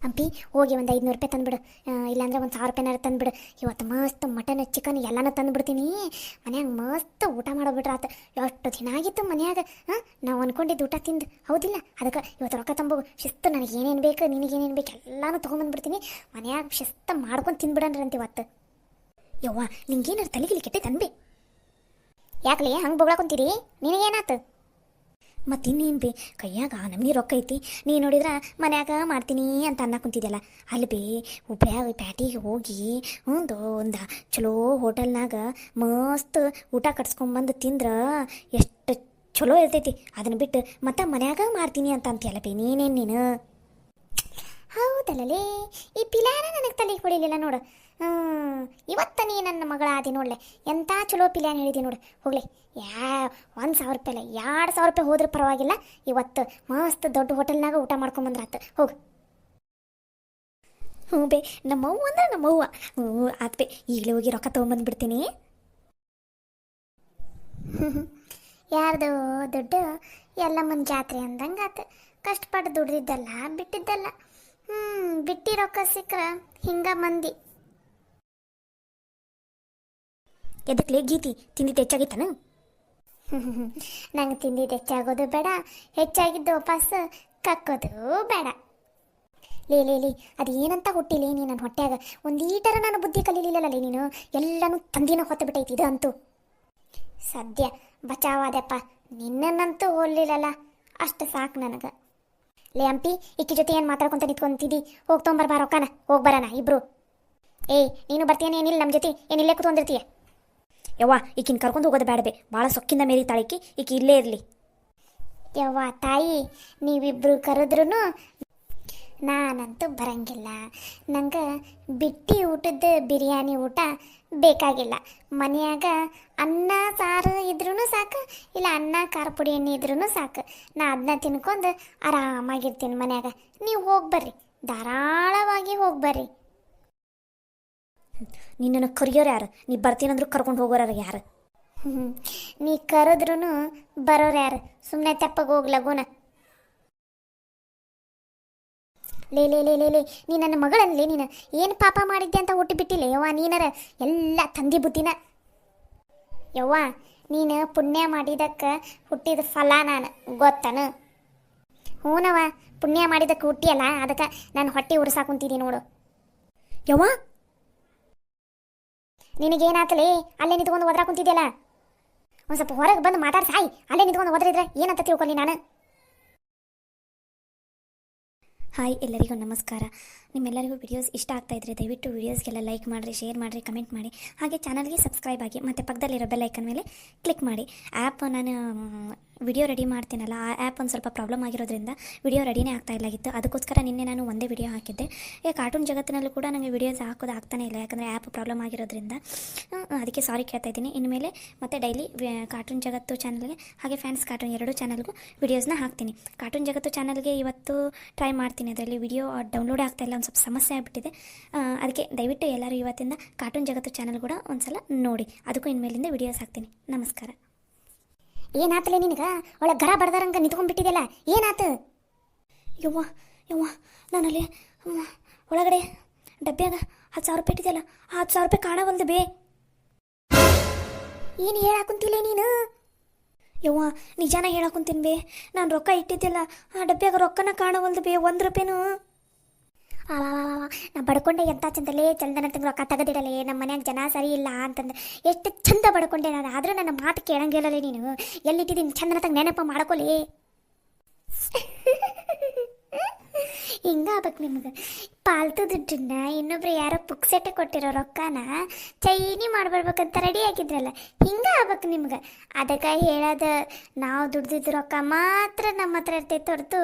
ಅಂಪಿ ಹೋಗಿ ಒಂದು 500 ರೂಪಾಯಿ ತಂದುಬಿಡು, ಇಲ್ಲಾಂದ್ರೆ ಒಂದು 1000 ರೂಪಾಯಿನಾರು ತಂದುಬಿಡು. ಇವತ್ತು ಮಸ್ತ್ ಮಟನ್ ಚಿಕನ್ ಎಲ್ಲನೂ ತಂದುಬಿಡ್ತೀನಿ. ಮನ್ಯಾಗ ಮಸ್ತ್ ಊಟ ಮಾಡೋಬಿಟ್ರೆ ಆತು. ಎಷ್ಟು ದಿನ ಆಗಿತ್ತು ಮನ್ಯಾಗ ನಾವು ಅಂದ್ಕೊಂಡಿದ್ದು ಊಟ ತಿಂದು, ಹೌದಿಲ್ಲ? ಅದಕ್ಕೆ ಇವತ್ತು ರೊಕ್ಕ ತಂಬು ಶಿಸ್ತು. ನನಗೆ ಏನೇನು ಬೇಕು, ನಿನಗೇನೇನು ಬೇಕು ಎಲ್ಲನೂ ತೊಗೊಂಬಂದ್ಬಿಡ್ತೀನಿ. ಮನ್ಯಾಗ ಶಿಸ್ತು ಮಾಡ್ಕೊಂಡು ತಿಂದ್ಬಿಡನ್ರಂತ ಇವತ್ತು. ಯವ್ವ, ನಿಂಗೇನಾರು ತಲೆಗಿಲಿ ಕೆಟ್ಟೆ ತಂಬಿ. ಯಾಕಲೇ ಹಂಗೆ ಬೊಗಳಾಕೊಂತೀರಿ? ನಿನಗೇನಾತು? ಮತ್ತು ಇನ್ನೇನು ಬೇ, ಕೈಯಾಗ ನಮಗೆ ರೊಕ್ಕ ಐತಿ, ನೀ ನೋಡಿದ್ರೆ ಮನ್ಯಾಗ ಮಾಡ್ತೀನಿ ಅಂತ ಅನ್ನ ಕುಂತಿದ್ದೆಲ್ಲ. ಅಲ್ಲಿ ಬೇ ಉಬ್ರ್ಯಾಗ ಪ್ಯಾಟಿಗೆ ಹೋಗಿ ಒಂದು ಚಲೋ ಹೋಟೆಲ್ನಾಗ ಮಸ್ತ್ ಊಟ ಕಟ್ಸ್ಕೊಂಬಂದು ತಿಂದ್ರೆ ಎಷ್ಟು ಚಲೋ ಇರ್ತೈತಿ. ಅದನ್ನು ಬಿಟ್ಟು ಮತ್ತೆ ಮನ್ಯಾಗ ಮಾಡ್ತೀನಿ ಅಂತ ಅಂತೀಯಲ್ಲ ಬೇ ನೀನು. ಹೌದಲ್ಲೇ, ಈ ಪಿಲಾನ ನನಗೆ ತಲೆಗೆ ಹೊಡಿಲಿಲ್ಲ ನೋಡು. ಇವತ್ತ ನೀ ನನ್ನ ಮಗಳ ಆದಿ ನೋಡ್ಲೆ, ಎಂಥ ಚಲೋ ಪಿಲ್ಯಾನ್ ಹೇಳಿದಿ ನೋಡು. ಹೋಗ್ಲಿ, 1,000 ರೂಪಾಯಿ ಅಲ್ಲ 2,000 ರೂಪಾಯಿ ಹೋದ್ರೆ ಪರವಾಗಿಲ್ಲ. ಇವತ್ತು ಮಸ್ತ್ ದೊಡ್ಡ ಹೋಟೆಲ್ನಾಗ ಊಟ ಮಾಡ್ಕೊಂಬಂದ್ರಾತು. ಹೋಗು. ಹ್ಞೂ ಬೇ, ನಮ್ಮವ್ವ ಅಂದ್ರೆ ನಮ್ಮವ್ವ. ಆತ್ ಬೇ, ಈಗಲೇ ಹೋಗಿ ರೊಕ್ಕ ತೊಗೊಂಬಂದ್ಬಿಡ್ತೀನಿ. ಯಾರ್ದು ದುಡ್ಡು ಎಲ್ಲಮ್ಮನ ಜಾತ್ರೆ ಅಂದಂಗೆ ಆತು. ಕಷ್ಟಪಟ್ಟು ದುಡ್ದಿದ್ದಲ್ಲ, ಬಿಟ್ಟಿದ್ದಲ್ಲ. ಬಿಟ್ಟಿ ರೊಕ್ಕ ಸಿಕ್ಕ್ರ ಹಿಂಗ ಮಂದಿ. ಎದಕ್ಲೇ ಗೀತಿ, ತಿಂದಿದ್ದು ಹೆಚ್ಚಾಗಿತ್ತಾನ? ನಂಗೆ ತಿಂದಿದ್ದು ಹೆಚ್ಚಾಗೋದು ಬೇಡ, ಹೆಚ್ಚಾಗಿದ್ದು ವಾಪಸ್ ಕಕ್ಕೋದು ಬೇಡ. ಲೇ ಅದು ಏನಂತ ಹುಟ್ಟಿಲಿ ನೀ ನನ್ನ ಹೊಟ್ಯಾಗ? ಒಂದೀಟರ ನಾನು ಬುದ್ಧಿ ಕಲೀಲಿಲ್ಲಲೇ ನೀನು. ಎಲ್ಲನೂ ತಂದಿನ ಹೊತ್ತು ಬಿಟ್ಟೈತಿ ಇದು ಅಂತೂ. ಸದ್ಯ ಬಚಾವಾದೆಪ್ಪ, ನಿನ್ನನ್ನಂತೂ ಹೋಲಿಲ್ಲಲ್ಲ, ಅಷ್ಟು ಸಾಕು ನನಗೆ. ಲೇ ಅಂಪಿ, ಇಕ್ಕಿ ಜೊತೆ ಏನು ಮಾತಾಡ್ಕೊಂತ ನಿಂತ್ಕೊಂತಿದ್ದಿ? ಹೋಗಿ ತೊಗೊಂಬರ್ಬಾ ರೊಕ್ಕನ, ಹೋಗಿ ಬರೋಣ ಇಬ್ರು. ನೀನು ಬರ್ತೀಯನೇ ಏನಿಲ್ಲ ನಮ್ಮ ಜೊತೆ? ಏನಿಲ್ಲೇ ಕೂತ್ಕೊಂಡಿರ್ತೀಯ? ಯವ್ವ, ಈಕಿನ ಕರ್ಕೊಂಡು ಹೋಗೋದು ಬೇಡ ಬೇ, ಭಾಳ ಸೊಕ್ಕಿಂದ ಮೇರಿ ತಾಳಿಕಿ, ಈಕಿ ಇಲ್ಲೇ ಇರಲಿ. ಯವ್ವ ತಾಯಿ, ನೀವಿಬ್ರು ಕರೆದ್ರೂ ನಾನಂತೂ ಬರಂಗಿಲ್ಲ. ನಂಗೆ ಬಿಟ್ಟಿ ಊಟದ ಬಿರಿಯಾನಿ ಊಟ ಬೇಕಾಗಿಲ್ಲ. ಮನೆಯಾಗ ಅನ್ನ ಸಾರು ಇದ್ರೂ ಸಾಕು, ಇಲ್ಲ ಅನ್ನ ಖಾರ ಪುಡಿ ಎಣ್ಣೆ ಇದ್ರೂ ಸಾಕು. ನಾ ಅದನ್ನ ತಿನ್ಕೊಂಡು ಆರಾಮಾಗಿರ್ತೀನಿ ಮನ್ಯಾಗ. ನೀವು ಹೋಗಿ ಬರ್ರಿ, ಧಾರಾಳವಾಗಿ ಹೋಗಿ ಬರ್ರಿ. ನಿನ್ನನ್ನು ಕರಿಯೋರು ಯಾರು? ನೀ ಬರ್ತೀನಂದ್ರೂ ಕರ್ಕೊಂಡು ಹೋಗೋರು ಯಾರು? ನೀ ಕರೆದ್ರೂ ಬರೋರು ಯಾರು? ಸುಮ್ಮನೆ ತೆಪ್ಪಗೆ ಹೋಗಿ ಲಗುನ. ಲೇ ನೀ ನನ್ನ ಮಗಳನ್ಲೇ, ನೀನು ಏನು ಪಾಪ ಮಾಡಿದ್ದೆ ಅಂತ ಹುಟ್ಟಿ ಬಿಟ್ಟಿಲ್ಲ ಯವ್ವ. ನೀನರ ಎಲ್ಲ ತಂದಿ ಬುದ್ಧಿನ. ಯವ್ವ, ನೀನು ಪುಣ್ಯ ಮಾಡಿದಕ್ಕೆ ಹುಟ್ಟಿದ ಫಲ ನಾನು, ಗೊತ್ತನು? ಹೂನವ, ಪುಣ್ಯ ಮಾಡಿದಕ್ಕೆ ಹುಟ್ಟಿಯಲ್ಲ, ಅದಕ್ಕೆ ನಾನು ಹೊಟ್ಟೆ ಉರ್ಸಾಕುಂತಿದ್ದೀನಿ ನೋಡು. ಯವ್ವ, ನಿನಗೇನಾತಲೇ? ಅಲ್ಲೇ ನಿಂತ್ಕೊಂಡು ಒದ್ರಾ ಕುಂತಿದ್ಯಲ್ಲ, ಒಂದು ಸ್ವಲ್ಪ ಹೊರಗೆ ಬಂದು ಮಾತಾಡಿ ಸಾಯಿ. ಅಲ್ಲೇ ನಿಂತ್ಕೊಂಡು ಒದ್ರಿದ್ರೆ ಏನಂತ ತಿಳ್ಕೊಳ್ಳಿ ನಾನು. ಹಾಯ್, ಎಲ್ಲರಿಗೂ ನಮಸ್ಕಾರ. ನಿಮ್ಮೆಲ್ಲರಿಗೂ ವಿಡಿಯೋಸ್ ಇಷ್ಟ ಆಗ್ತಾಯಿದ್ರೆ ದಯವಿಟ್ಟು ವಿಡಿಯೋಸ್ಗೆಲ್ಲ ಲೈಕ್ ಮಾಡಿರಿ, ಶೇರ್ ಮಾಡಿರಿ, ಕಮೆಂಟ್ ಮಾಡಿ. ಹಾಗೆ ಚಾನಲ್ಗೆ ಸಬ್ಸ್ಕ್ರೈಬ್ ಆಗಿ ಮತ್ತು ಪಕ್ಕದಲ್ಲಿರೋ ಬೆಲ್ ಐಕನ್ ಮೇಲೆ ಕ್ಲಿಕ್ ಮಾಡಿ. ಆ್ಯಪ್ ನಾನು ವಿಡಿಯೋ ರೆಡಿ ಮಾಡ್ತೀನಲ್ಲ, ಆ ಆ್ಯಪ್ ಒಂದು ಸ್ವಲ್ಪ ಪ್ರಾಬ್ಲಮ್ ಆಗಿರೋದ್ರಿಂದ ವಿಡಿಯೋ ರೆಡಿನೇ ಆಗ್ತಾಯಿಲ್ಲಾಗಿತ್ತು. ಅದಕ್ಕೋಸ್ಕರ ನಿನ್ನೆ ನಾನು ಒಂದೇ ವಿಡಿಯೋ ಹಾಕಿದ್ದೆ. ಕಾರ್ಟೂನ್ ಜಗತ್ತಿನಲ್ಲೂ ಕೂಡ ನನಗೆ ವಿಡಿಯೋಸ್ ಹಾಕೋದು ಆಗ್ತಾನೆ ಇಲ್ಲ, ಯಾಕಂದರೆ ಆ್ಯಪ್ ಪ್ರಾಬ್ಲಮ್ ಆಗಿರೋದ್ರಿಂದ. ಅದಕ್ಕೆ ಸಾರಿ ಕೇಳ್ತಾ ಇದ್ದೀನಿ. ಇನ್ಮೇಲೆ ಮತ್ತೆ ಡೈಲಿ ಕಾರ್ಟೂನ್ ಜಗತ್ತು ಚಾನಲ್ಗೆ ಹಾಗೆ ಫ್ಯಾನ್ಸ್ ಕಾರ್ಟೂನ್ ಎರಡೂ ಚಾನಲ್ಗೂ ವಿಡಿಯೋಸ್ನ ಹಾಕ್ತೀನಿ. ಕಾರ್ಟೂನ್ ಜಗತ್ತು ಚಾನಲ್ಗೆ ಇವತ್ತು ಟ್ರೈ ಮಾಡ್ತೀನಿ. ಅದರಲ್ಲಿ ವಿಡಿಯೋ ಡೌನ್ಲೋಡ್ ಆಗ್ತಾಯಿಲ್ಲ, ಒಂದು ಸ್ವಲ್ಪ ಸಮಸ್ಯೆ ಆಗಿಬಿಟ್ಟಿದೆ. ಅದಕ್ಕೆ ದಯವಿಟ್ಟು ಎಲ್ಲರೂ ಇವತ್ತಿಂದ ಕಾರ್ಟೂನ್ ಜಗತ್ತು ಚಾನಲ್ ಕೂಡ ಒಂದು ಸಲ ನೋಡಿ. ಅದಕ್ಕೂ ಇನ್ಮೇಲಿಂದ ವಿಡಿಯೋಸ್ ಹಾಕ್ತೀನಿ. ನಮಸ್ಕಾರ. ಏನಾತಲೇ ನಿನಗೆ? ಒಳಗೆ ಗರ ಬಡ್ದಾರಂಗೆ ನಿಂತ್ಕೊಂಡ್ಬಿಟ್ಟಿದೆಯಲ್ಲ, ಏನಾತು? ಯವ್ವ ನಾನಲ್ಲಿ ಒಳಗಡೆ ಡಬ್ಬ್ಯಾಗ 10,000 ರೂಪಾಯಿ ಇಟ್ಟಿದೆಯಲ್ಲ, ಆ 10,000 ರೂಪಾಯಿ ಕಾಣವಲ್ದು ಬೇ. ಏನು ಹೇಳಾಕುಂತಿಲ್ಲ ನೀನು? ಯವ್ವ, ನಿಜಾನ ಹೇಳಾಕುಂತೀನಿ ಬೇ. ನಾನು ರೊಕ್ಕ ಇಟ್ಟಿದ್ದಿಲ್ಲ, ಆ ಡಬ್ಬ್ಯಾಗ ರೊಕ್ಕನ ಕಾಣವಲ್ದು ಬೇ, 1 ರೂಪಾಯಿನೂ. ನಾ ಬಡ್ಕೊಂಡೆ ಎಂಥ ಚಂದಲೇ, ಚಂದನ ತಂಗ ರೊಕ್ಕ ತೆಗೆದಿಡಲೇ. ನಮ್ಮ ಮನ್ಯಾಗ ಜನ ಸರಿ ಇಲ್ಲ ಅಂತಂದ್ರೆ ಎಷ್ಟು ಚಂದ ಬಡ್ಕೊಂಡೆ ನಾನು. ಆದರೂ ನನ್ನ ಮಾತು ಕೇಳಂಗಿಲ್ಲಲೇ ನೀನು. ಎಲ್ಲಿಟ್ಟಿದ್ದೀನಿ ಚಂದನ ತಂಗ ನೆನಪ ಮಾಡ್ಕೊಲಿ. ಹಿಂಗಾಗ್ಬೇಕು ನಿಮ್ಗೆ. ಪಾಲ್ತು ದುಡ್ಡನ್ನ ಇನ್ನೊಬ್ರು ಯಾರೋ ಪುಕ್ಸೆಟ್ಟೆ ಕೊಟ್ಟಿರೋ ರೊಕ್ಕನ ಚೈನಿ ಮಾಡ್ಬರ್ಬೇಕಂತ ರೆಡಿ ಆಗಿದ್ರಲ್ಲ, ಹಿಂಗೆ ಆಗ್ಬೇಕು ನಿಮ್ಗೆ. ಅದಕ್ಕೆ ಹೇಳೋದು, ನಾವು ದುಡ್ದಿದ್ದು ರೊಕ್ಕ ಮಾತ್ರ ನಮ್ಮ ಹತ್ರ ಇರ್ತೈತೆ ಹೊರತು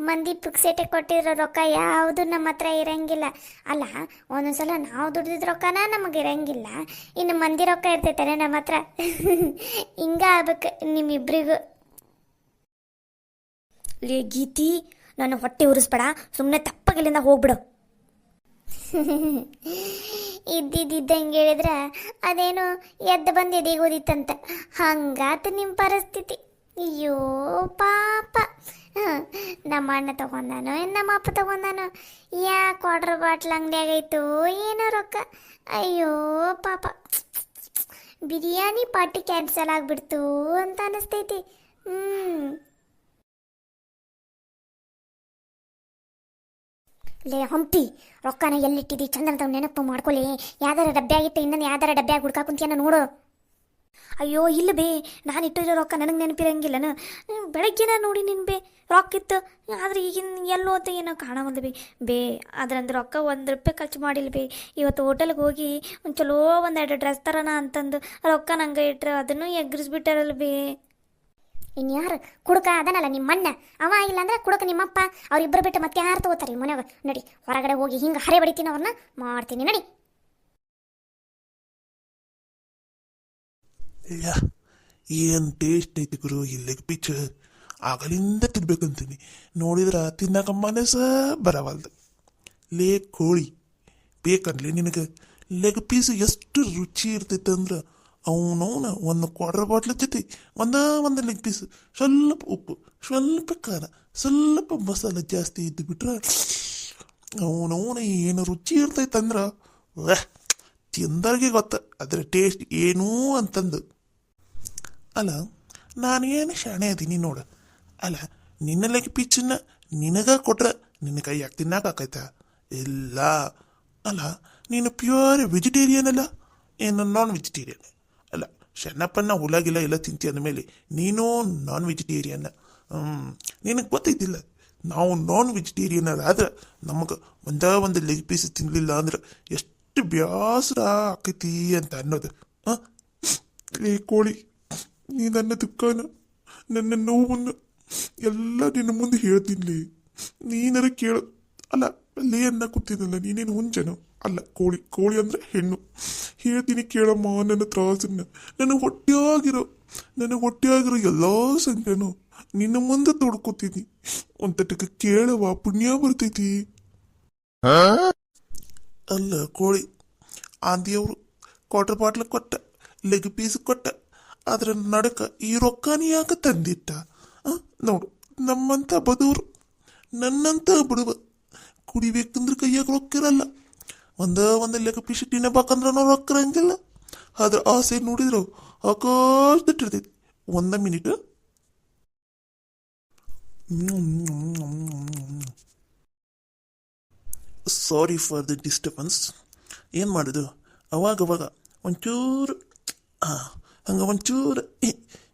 ಮಂದಿ ಪುಕ್ಸೆಟ್ಟೆ ಕೊಟ್ಟಿರೋ ರೊಕ್ಕ ಯಾವುದು ನಮ್ಮ ಹತ್ರ ಇರಂಗಿಲ್ಲ. ಅಲ್ಲ, ಒಂದೊಂದ್ಸಲ ನಾವು ದುಡ್ದಿದ್ದು ರೊಕ್ಕನ ನಮಗೆ ಇರಂಗಿಲ್ಲ, ಇನ್ನು ಮಂದಿ ರೊಕ್ಕ ಇರ್ತೈತಾನೆ ನಮ್ಮ ಹತ್ರ. ಹಿಂಗೆ ಆಗ್ಬೇಕು ನಿಮ್ಮಿಬ್ರಿಗೂ. ಲೇ ಗೀತಿ, ನನ್ನ ಹೊಟ್ಟೆ ಉರಿಸ್ಬೇಡ, ಸುಮ್ಮನೆ ತಪ್ಪಗಿಲ್ಲಿಂದ ಹೋಗ್ಬಿಡು. ಇದ್ದಿದ್ದಂಗೆ ಹೇಳಿದ್ರೆ ಅದೇನೋ ಎದ್ದು ಬಂದು ಎದೆಗೋದಿತ್ತಂತ, ಹಂಗಾತು ನಿಮ್ಮ ಪರಿಸ್ಥಿತಿ. ಅಯ್ಯೋ ಪಾಪ, ನಮ್ಮ ಅಣ್ಣ ತಗೊಂಡಾನು ನಮ್ಮ ಅಪ್ಪ ತಗೊಂಡಾನು. ಯಾಕೆ ವಾಟರ್ ಬಾಟ್ಲ್ ಅಂಗಡಿಯಾಗೈತು ಏನೋ ರೊಕ್ಕ. ಅಯ್ಯೋ ಪಾಪ, ಬಿರಿಯಾನಿ ಪಾರ್ಟಿ ಕ್ಯಾನ್ಸಲ್ ಆಗಿಬಿಡ್ತು ಅಂತ ಅನಿಸ್ತೈತಿ. ಲೇ ಹಂಪಿ, ರೊಕ್ಕನ ಎಲ್ಲಿಟ್ಟಿದ್ದಿ ಚಂದನ ತಾವ್ ನೆನಪು ಮಾಡ್ಕೊಳ್ಳಿ. ಯಾವ್ದಾರ ಡಬ್ಬೆ ಆಗಿತ್ತು, ಇನ್ನೊಂದು ಯಾವ್ದಾರ ಡಬ್ಬೆ ಆಗಿ ಹುಡ್ಕಾ ಕುಂತಿಯನ್ನ ನೋಡು. ಅಯ್ಯೋ ಇಲ್ಲ ಬೇ, ನಾನು ಇಟ್ಟಿರೋ ರೊಕ್ಕ ನನಗೆ ನೆನಪಿರಂಗಿಲ್ಲನ. ಬೆಳಗ್ಗೆನ ನೋಡಿ ನಿನ್ ಬೇ ರೊಕ್ಕ ಇತ್ತು, ಆದ್ರೆ ಈಗಿನ ಎಲ್ಲೋತ ಏನೋ ಕಾಣವಲ್ದು ಬೇ ಅದ್ರಂದು ರೊಕ್ಕ ₹1 ಖರ್ಚು ಮಾಡಿಲ್ಲ ಬೇ. ಇವತ್ತು ಹೋಟೆಲ್ಗೆ ಹೋಗಿ ಒಂದು ಚಲೋ ಒಂದೆರಡು ಡ್ರೆಸ್ ತರೋಣ ಅಂತಂದು ರೊಕ್ಕ ನಂಗೆ ಇಟ್ರೆ ಅದನ್ನು ಎಗ್ರಿಸ್ಬಿಟ್ಟಾರಲ್ಲ ಬೇ. ಇನ್ಯಾರು ಕುಡುಕ ಅದನಲ್ಲ ನಿಮ್ಮ ಅಣ್ಣ, ಅವ ಇಲ್ಲ ಅಂದ್ರೆ ಕುಡುಕ ನಿಮ್ಮಪ್ಪ, ಅವ್ರಿಬ್ಬರು ಬಿಟ್ಟು ಮತ್ತೆ ಯಾರು ತಗೋತಾರೆ ಈ ಮನೆಯಾಗ. ನಡಿ ಹೊರಗಡೆ ಹೋಗಿ ಹಿಂಗೆ ಹರೆ ಬಡಿತೀನಿ, ಅವ್ರನ್ನ ಮಾಡ್ತೀನಿ ನಡಿ. ಏನು ಟೇಸ್ಟ್ ಐತಿ ಗುರು ಈ ಲೆಗ್ ಪೀಚ್. ಆಗಲಿಂದ ತಿನ್ಬೇಕಂತೀನಿ, ನೋಡಿದ್ರ ತಿನ್ನಕ ಮನಸ್ಸ ಬರವಲ್ದು. ಲೇ ಕೋಳಿ, ಬೇಕನ್ಲಿ ನಿನಗೆ ಲೆಗ್ ಪೀಸ್ ಎಷ್ಟು ರುಚಿ ಇರ್ತೈತೆ ಅಂದ್ರೆ ಅವನವನ ಒಂದು ಕ್ವಾರ್ಟರ್ ಬಾಟ್ಲ್ ಜೊತೆ ಒಂದು ಲೆಗ್ ಪೀಸ್, ಸ್ವಲ್ಪ ಉಪ್ಪು, ಸ್ವಲ್ಪ ಖಾರ, ಸ್ವಲ್ಪ ಮಸಾಲೆ ಜಾಸ್ತಿ ಇದ್ದು ಬಿಟ್ರೆ ಅವನವನ ಏನು ರುಚಿ ಇರ್ತೈತಂದ್ರೆ ತಿಂದವ್ರಿಗೆ ಗೊತ್ತ ಅದರ ಟೇಸ್ಟ್ ಏನೂ ಅಂತಂದು. ಅಲ್ಲ, ನಾನೇನು ಶಾಣೆ ಅದೀನಿ ನೋಡ. ಅಲ್ಲ, ನಿನ್ನ ಲೆಗ್ ಪೀಚನ್ನ ನಿನಗ ಕೊಟ್ರೆ ನಿನ್ನ ಕೈ ಯಾಕೆ ತಿನ್ನಕಾಕೈತ? ಇಲ್ಲ. ಅಲ್ಲ, ನೀನು ಪ್ಯೂರ್ ವೆಜಿಟೇರಿಯನ್ ಅಲ್ಲ, ಏನು ನಾನ್ ವೆಜಿಟೇರಿಯನ್ ಅಲ್ಲ? ಶಣ್ಣಪ್ಪನ್ನ ಹುಳಗಿಲ್ಲ ಎಲ್ಲ ತಿಂತಿ ಅಂದಮೇಲೆ ನೀನು ನಾನ್ ವೆಜಿಟೇರಿಯನ್. ನಿನಗೆ ಗೊತ್ತೈತಿಲ್ಲ, ನಾವು ನಾನ್ ವೆಜಿಟೇರಿಯನರ್ ಆದ್ರೆ ನಮಗೆ ಒಂದು ಲೆಗ್ ಪೀಸ್ ತಿನ್ನಲಿಲ್ಲ ಅಂದ್ರೆ ಎಷ್ಟು ಬ್ಯಾಸರ ಆಕೈತಿ ಅಂತ ಅನ್ನೋದು. ಲೇ ಕೋಳಿ, ನೀ ನನ್ನ ದುಃಖನ, ನನ್ನ ನೋವನ್ನು ಎಲ್ಲ ನಿನ್ನ ಮುಂದೆ ಹೇಳ್ತೀನಿ. ನೀನರ ಕೇಳು. ಅಲ್ಲ, ಲೇ ಅನ್ನ ಕೂತಿದ್ದಲ್ಲ, ನೀನೇನು ಹುಂಜನು ಅಲ್ಲ. ಕೋಳಿ ಅಂದ್ರೆ ಹೆಣ್ಣು. ಹೇಳ್ತೀನಿ ಕೇಳಮ್ಮ ನನ್ನ ತ್ರಾಸನ್ನ. ನನ್ನ ಹೊಟ್ಟೆಯಾಗಿರೋ ಎಲ್ಲ ಸಂಖ್ಯೆನು ನಿನ್ನ ಮುಂದೆ ತೊಡ್ಕೊತೀನಿ. ಒಂದಟ್ಟಕ್ಕೆ ಕೇಳವ, ಪುಣ್ಯ ಬರ್ತೈತಿ. ಅಲ್ಲ ಕೋಳಿ, ಆ ದೇವ್ರು ಕ್ವಾರ್ಟರ್ ಬಾಟ್ಲ್ ಕೊಟ್ಟ, ಲೆಗ್ ಪೀಸ್ ಕೊಟ್ಟ, ಅದ್ರ ನಡಕ ಈ ರೊಕ್ಕನ ಯಾಕೆ ತಂದಿಟ್ಟ? ನೋಡು, ನಮ್ಮಂತ ಬದವರು, ನನ್ನಂತ ಬಡವ ಕುಡಿಬೇಕಂದ್ರೆ ಕೈಯಾಗ ರೊಕ್ಕ ಇರಲ್ಲ. ಒಂದು ಲೆಗ್ ಪೀಸ್ ತಿನ್ನಬೇಕಂದ್ರೆ ನಾವು ರೊಕ್ಕ ಇರಂಗಿಲ್ಲ. ಅದ್ರ ಆಸೆ ನೋಡಿದ್ರು ಆಕಾಶದಿಟ್ಟಿರ್ತೈತಿ. 1 minute. Sorry for the disturbance. ಏನು ಮಾಡೋದು, ಅವಾಗವಾಗ ಒಂಚೂರು ಒಂಚೂರು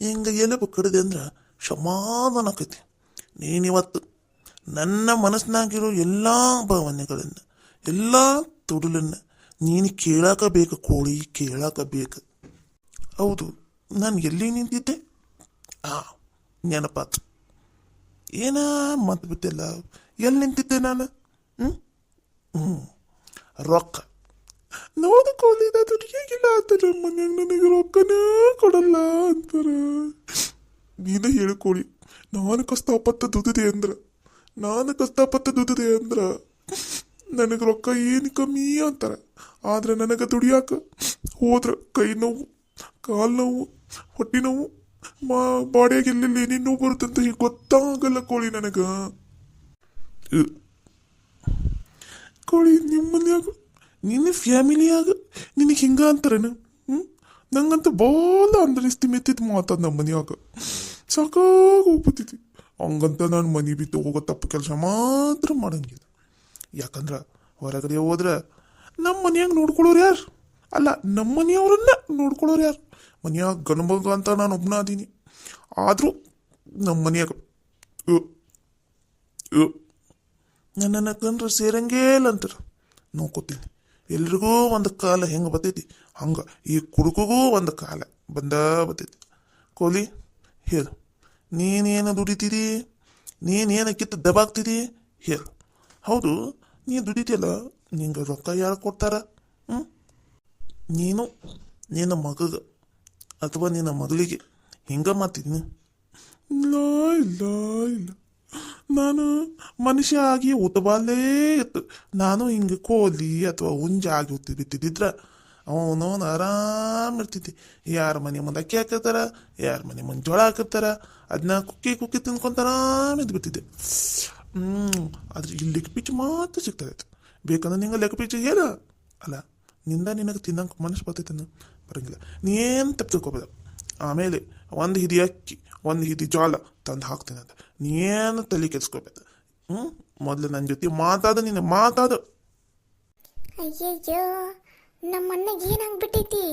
ಹಿಂಗೆ ಎಲಬು ಕಡಿದೆ ಅಂದ್ರೆ ಸಮಾಧಾನ ಆಕೈತಿ. ನೀನಿವತ್ತು ನನ್ನ ಮನಸ್ಸಿನಾಗಿರೋ ಎಲ್ಲ ಭಾವನೆಗಳನ್ನು, ಎಲ್ಲ ತೊಡಲನ್ನು ನೀನು ಕೇಳಾಕಬೇಕು ಕೋಳಿ, ಕೇಳಾಕಬೇಕು. ಹೌದು, ನಾನು ಎಲ್ಲಿ ನಿಂತಿದ್ದೆ? ನೆನಪಾತು. ಏನ ಮತ್ ಬಿಟ್ಟಿಲ್ಲ, ಎಲ್ಲಿ ನಿಂತಿದ್ದೆ ನಾನು? ರೊಕ್ಕ ನೋಡು ಕೋಳಿ, ಅದು ಹೇಗಿಲ್ಲ ಅಂತಾರೆ ಮನ್ಯಾಗ, ನನಗೆ ರೊಕ್ಕನೇ ಕೊಡಲ್ಲ ಅಂತಾರೆ. ನೀನೇ ಹೇಳು ಕೋಳಿ, ನಾನು ಕಷ್ಟಪಟ್ಟು ದುಡಿದೆ ಅಂದ್ರ ನನಗೆ ರೊಕ್ಕ ಏನು ಕಮ್ಮಿ ಅಂತಾರೆ. ಆದ್ರೆ ನನಗೆ ದುಡಿಯಾಕ ಹೋದ್ರ ಕೈ ನೋವು, ಕಾಲು ನೋವು, ಹೊಟ್ಟೆ ನೋವು, ಬಾಡಿಯಾಗ ಎಲ್ಲೆಲ್ಲಿ ಏನೇನು ನೋವು ಬರುತ್ತಂತ ಗೊತ್ತಾಗಲ್ಲ ಕೋಳಿ ನನಗ. ಕೋಳಿ, ನಿಮ್ಮ ಮನ್ಯಾಗ, ನಿನ್ನ ಫ್ಯಾಮಿಲಿಯಾಗ ನಿನಗೆ ಹಿಂಗ ಅಂತಾರೇನು? ನಂಗಂತ ಬಾಳ ಅಂದರಿಸ್ತಿ ಮೆತ್ತಿದ್ದು ಮಾತಾದ ನಮ್ಮ ಮನ್ಯಾಗ. ಸಾಕಾಗ ಹೋಗ್ಬಿಟ್ಟೈತಿ. ಹಂಗಂತ ನಾನು ಮನೆ ಬಿಟ್ಟು ಹೋಗೋ ತಪ್ಪು ಕೆಲಸ ಮಾತ್ರ ಮಾಡಂಗಿಲ್ಲ. ಯಾಕಂದ್ರೆ ಹೊರಗಡೆ ಹೋದ್ರೆ ನಮ್ಮ ಮನ್ಯಾಗ ನೋಡ್ಕೊಳ್ಳೋರು ಯಾರು? ಅಲ್ಲ, ನಮ್ಮ ಮನೆಯವ್ರನ್ನ ನೋಡ್ಕೊಳ್ಳೋರು ಯಾರು? ಮನ್ಯಾಗ ಗಣಮಗ ಅಂತ ನಾನು ಒಬ್ಬನ ಅದೀನಿ. ಆದರೂ ನಮ್ಮ ಮನ್ಯಾಗ ನನ್ನನ್ನು ಕಂಡ್ರೆ ಸೇರಂಗೇ ಇಲ್ಲ ಅಂತಾರೆ. ನೋಡ್ಕೋತೀನಿ. ಎಲ್ರಿಗೂ ಒಂದು ಕಾಲ ಹೆಂಗೆ ಬರ್ತೈತಿ ಹಂಗೆ ಈ ಕುಡುಕಗೂ ಒಂದು ಕಾಲ ಬರ್ತೈತಿ. ಕೋಲಿ, ಹೇಳು, ನೀನೇನು ದುಡಿತೀರಿ? ನೀನೇನು ಕಿತ್ತು ದಬಾಗ್ತಿದಿ? ಹೇಳು. ಹೌದು, ನೀನು ದುಡಿತೀಯಲ್ಲ, ನಿಂಗೆ ರೊಕ್ಕ ಯಾರು ಕೊಡ್ತಾರ? ನೀನು ನಿನ್ನ ಮಗಗೆ ಅಥವಾ ನಿನ್ನ ಮಗಳಿಗೆ ಹಿಂಗೆ ಮಾತಿದ್ನಿ? ಇಲ್ಲ ಇಲ್ಲ ಇಲ್ಲ, ನಾನು ಮನುಷ್ಯ ಆಗಿ ಉತಬಾಲೇ ಇತ್ತು. ನಾನು ಹಿಂಗೆ ಕೋಲಿ ಅಥವಾ ಹುಂಜ ಆಗಿ ಬಿತ್ತಿದ್ರೆ ಅವನು ಆರಾಮ್ ಇರ್ತಿದ್ದೆ. ಯಾರ ಮನೆ ಮುಂದೆ ಅಕ್ಕಿ ಹಾಕಿರ್ತಾರ, ಯಾರ ಮನೆ ಮುಂದೆ ಜೋಳ ಹಾಕಿರ್ತಾರ, ಅದನ್ನ ಕುಕ್ಕಿ ತಿನ್ಕೊಂತ ಆರಾಮ್ ಇದ್ಬಿಟ್ಟಿದ್ದೆ. ಆದ್ರೆ ಇಲ್ಲಿ ಲೆಕ್ಕ ಪಿಚ್ಚು ಮಾತ್ರ ಸಿಗ್ತಾ ಇತ್ತು. ಬೇಕಂದ್ರೆ ನಿಂಗೆ ಲೆಕ್ಕ ಪಿಚ್ಚು ಏನ ಅಲ್ಲ, ನಿನಗೆ ತಿನ್ನಂಗೆ ಮನಸ್ಸು ಬರ್ತೈತೆ ಬರಂಗಿಲ್ಲ. ನೀನು ತಪ್ಪು ತಿಳ್ಕೊಬೇಡ. ಆಮೇಲೆ ಒಂದು ಹಿಡಿ ಅಕ್ಕಿ, ಒಂದು ಹಿಡಿ ಜೋಳ ತಂದು ಹಾಕ್ತೀನಿ ಅಂತ ನೀನು ತಲೆ ಕೆಡ್ಸ್ಕೊಬೇಡ. ಮೊದಲು ನನ್ನ ಜೊತೆ ಮಾತಾಡು. ಅಯ್ಯಯ್ಯೋ ನಮ್ಮ ಅಣ್ಣಗೆ ಏನಾಗ್ಬಿಟ್ಟೈತಿ.